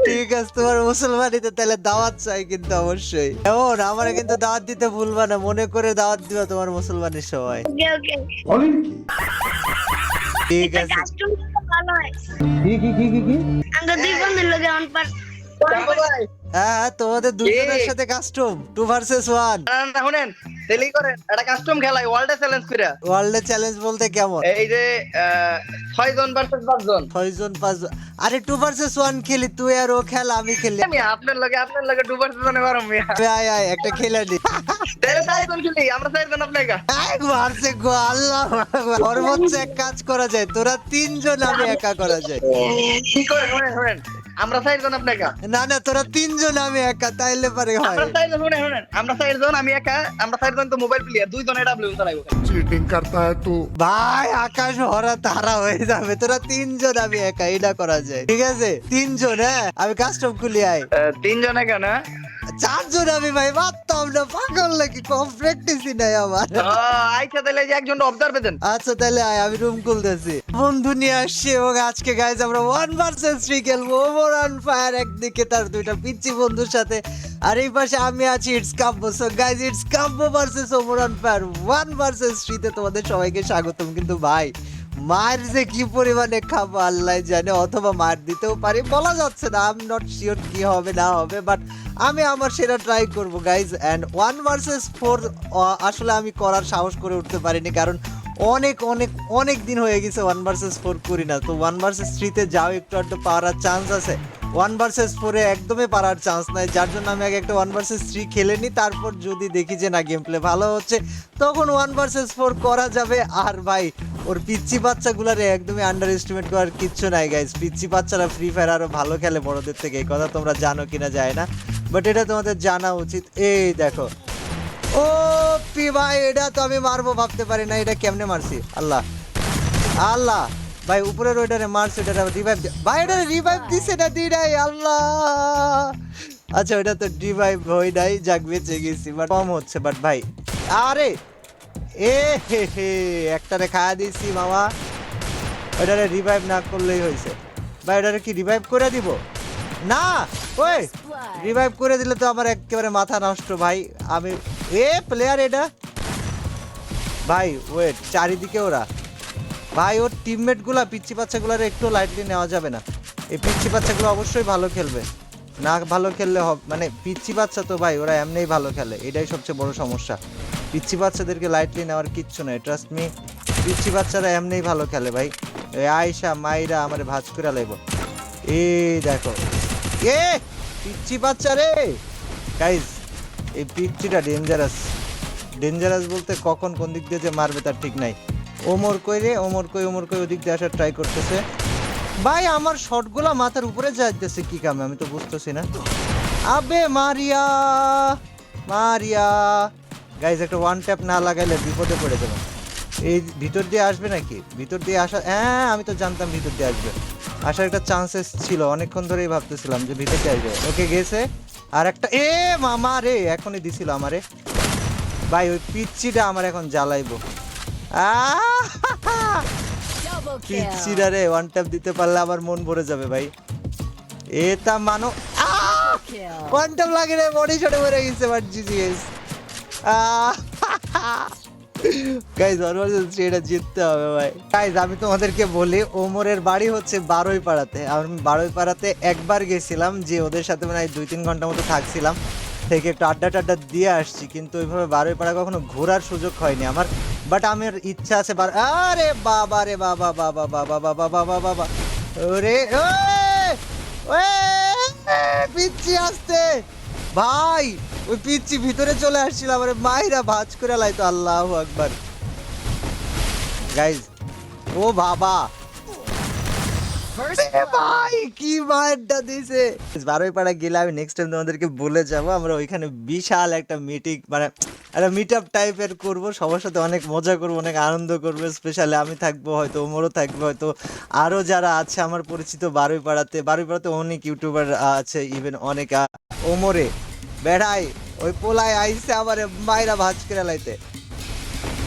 ঠিক আছে, তোমার মুসলমানিতে তাহলে দাওয়াত চাই কিন্তু অবশ্যই। এমন আমারে কিন্তু দাওয়াত দিতে ভুলবা না, মনে করে দাওয়াত দিবা তোমার মুসলমানের সময়। ওকে ওকে। ঠিক এটা আছে। কাস্টম ভালো হয়। কি? আমরা দুই বন্ধুর লগে অন পার। হ্যাঁ, তোমাদের দুজনের সাথে কাস্টম 2 ভার্সেস 1 না শুনেন, তেলি করেন একটা কাস্টম খেলাই ওয়ার্ল্ডে চ্যালেঞ্জ করে। ওয়ার্ল্ডে চ্যালেঞ্জ বলতে কেমন? এই যে 6 জন ভার্সেস 5 জন। 6 জন 5 জন। আরে 2 ভার্সেস 1 খেলি, তুই আর ও খেল, আমি খেলি। আমি আপনার লগে 2 ভার্সেস 1 পারম মিয়া। আয় আয় একটা খেলে নি। তাহলে 4 জন খেলি, আমরা 4 জন আপনাকে। এক মারছে গো, আল্লাহ আকবার। সর্বোচ্চ এক কাজ করা যায়, তোরা 3 জন, আমি একা করা যায়। কি করে শুনেন, আমরা 4 জন আপনাকে। না না, তোরা 3 জন, আমি একা, তাইলে পারে হয়। আমরা 4 জন শুনেন, আমরা 4 জন আমি একা, আমরা 4 জন তো mobile player, 2 John W চালাইবো। Cheating करता है तू। ভাই আকাশ ভরা তারা হয়ে যাবে, তোরা 3 জন, আমি একা, এটা করা যায়। ঠিক আছে 3 জন, হ্যাঁ আমি কাস্টম খুলি আই। 3 জন একা না? 4 জন আমি ভাই, মারতাম না, পাগল নাকি, কম প্র্যাকটিসই নাই আমার। আচ্ছা তাহলে এই যে একজন অবজার্ভে দেন। আচ্ছা তাহলে আয়, আমি রুম খুলতেছি। বন্ধু নিয়ে আসছি এবং আজকে গাইজ আমরা 1 ভার্সেস 3 খেলবো। ওমর অন ফায়ার একদিকে, তার দুইটা পিচ্চি বন্ধুর সাথে, আর এই পাশে আমি আছি, it's Kabbo. So guys, it's Kabbo versus Omar on fire 1 versus 3 তে তোমাদের সবাইকে স্বাগতম। কিন্তু ভাই মার যে কি পরিমাণে খাবো আল্লাহ জানে, অথবা মার দিতেও পারি, বলা যাচ্ছে না। আই এম নট শিওর কি হবে না হবে, বাট আমি আমার সেটা ট্রাই করবো গাইজ। অ্যান্ড 1 ভার্সেস 4 আসলে আমি করার সাহস করে উঠতে পারিনি, কারণ অনেক অনেক অনেক দিন হয়ে গেছে 1 ভার্সেস 4 করি না। তো 1 ভার্সেস 3 তে যাও একটু আধটু পারার চান্স আছে, 1 ভার্সেস 4 এ একদমই পারার চান্স নাই। যার জন্য আমি আগে একটা 1 ভার্সেস 3 খেলে নিই, তারপর যদি দেখি যে না গেম প্লে ভালো হচ্ছে, তখন 1 ভার্সেস 4 করা যাবে। আর ভাই ওর পিচ্চি বাচ্চাগুলারে একদমই আন্ডার এস্টিমেট করার কিচ্ছু নাই গাইজ। পিচ্চি বাচ্চারা ফ্রি ফায়ার আরো ভালো খেলে বড়দের থেকে, এই কথা তোমরা জানো কিনা যায় না, বাট এটা তোমাদের জানা উচিত। এই দেখো, ও পি ভাই, এটা তো আমি মারবো ভাবতে পারি না, এটা কেমনে মারছি, আল্লাহ আল্লাহ। ভাই উপরের ওইটারে মারছে, ওইটারে রিভাইভ, ভাই এটারে রিভাইভ দিছে না, দি নাই, আল্লাহ। আচ্ছা ওইটা তো রিভাইভ হই নাই, যাক বেঁচে গেছি, বাট কম হচ্ছে। বাট ভাই আরে এ হে হে, একটারে খাওয়া দিয়েছি মামা, ওইটারে রিভাইভ না করলেই হয়েছে। ভাই ওইটারে কি রিভাইভ করে দিব? না, ওই রিভাইভ করে দিলে তো আমার একেবারে মাথা নষ্ট ভাই। আমি প্লেয়ার এটা ভাই, ওয়েট, চারিদিকে ওরা ভাই, ওর টিমমেট গুলা পিচ্চি বাচ্চাগুলার একটু লাইটলি নেওয়া যাবে না। এই পিচ্চি বাচ্চাগুলো অবশ্যই ভালো খেলবে, না ভালো খেললে হবে মানে, পিচ্চি বাচ্চা তো ভাই ওরা এমনিই ভালো খেলে, এটাই সবচেয়ে বড় সমস্যা। পিচ্চি বাচ্চাদেরকে লাইটলি নেওয়ার কিচ্ছু নাই, ট্রাস্ট মি। পিচ্চি বাচ্চারা এমনিই ভালো খেলে ভাই। এই আয়শা মাইরা আমার ভাজ করে লাইব। এই দেখো, এ পিচ্চি বাচ্চা রে গাইজ, এই পিচ্চিটা ডেঞ্জারাস। ডেঞ্জারাস বলতে কখন কোন দিক দিয়ে যে মারবে তার ঠিক নাই। ওমর কই রে, ওমর কই ওদিক দিয়ে আসার ট্রাই করতেছে। ভাই আমার শটগুলা মাথার উপরে যাইতেছে কি কামে, আমি তো বুঝতেছি না। আবে মারিয়া মারিয়া গাইজ, একটা ওয়ান ট্যাপ না লাগাইলে বিপদে পড়ে যাবে। এই ভিতর দিয়ে আসবে নাকি? ভিতর দিয়ে আসা, হ্যাঁ আমি তো জানতাম ভিতর দিয়ে আসবে, আসার একটা চান্সেস ছিল, অনেকক্ষণ ধরেই ভাবতেছিলাম যে ভিতর দিয়ে আসবে। ওকে গেছে, আর একটা মামা রে, এখনই দিছিল আমারে। ভাই ওই পিচ্চিটা আমার এখন জ্বালাইবো। পিচ্চিটা রে ওয়ান ট্যাপ দিতে পারলে আমার মন ভরে যাবে ভাই। এটা মানো, ওয়ান ট্যাপ লাগে রে, বডি শটে মরে গেছে, বাট জিজিএস। গাইজ এটা জিততে হবে ভাই। গাইজ আমি তোমাদেরকে বলি, ওমরের বাড়ি হচ্ছে বারুইপাড়াতে। আমি বারুইপাড়াতে একবার গেছিলাম, যে ওদের সাথে মানে 2-3 ঘন্টা মতো থাকছিলাম, থেকে একটু আড্ডা টাড্ডা দিয়ে আসছি, কিন্তু ওইভাবে বারুইপাড়া কখনো ঘোরার সুযোগ হয়নি আমার। বাট আমার ইচ্ছা আছে, আরে বাবা রে বাবা বাবা বাবা বাবা বাবা বাবা, ওরে পিচ্চি আসতে ভাই, ওই পিচ্চি ভিতরে চলে আসছিল, আমার মাইরা ভাজ করে লাইতো, আল্লাহু আকবার। গাইজ ও বাবা, ভাই কি মারটা দিছে। বারুইপাড়া গেলে আমি নেক্সট টাইম তোমাদেরকে বলে যাবো, আমরা ওইখানে বিশাল একটা মিটিং মানে একটা মিট আপ টাইপের করবো, সবার সাথে অনেক মজা করবো, অনেক আনন্দ করবো। স্পেশালি আমি থাকবো, হয়তো ওমরও থাকবে, হয়তো আরো যারা আছে আমার পরিচিত বারুইপাড়াতে অনেক ইউটিউবার আছে, ইভেন অনেক ওমরে বেড়াই ওই পোলায় আইসে আমার মাইরা ভাজ করে লাইতে।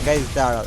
গাইজ দাঁড়াও।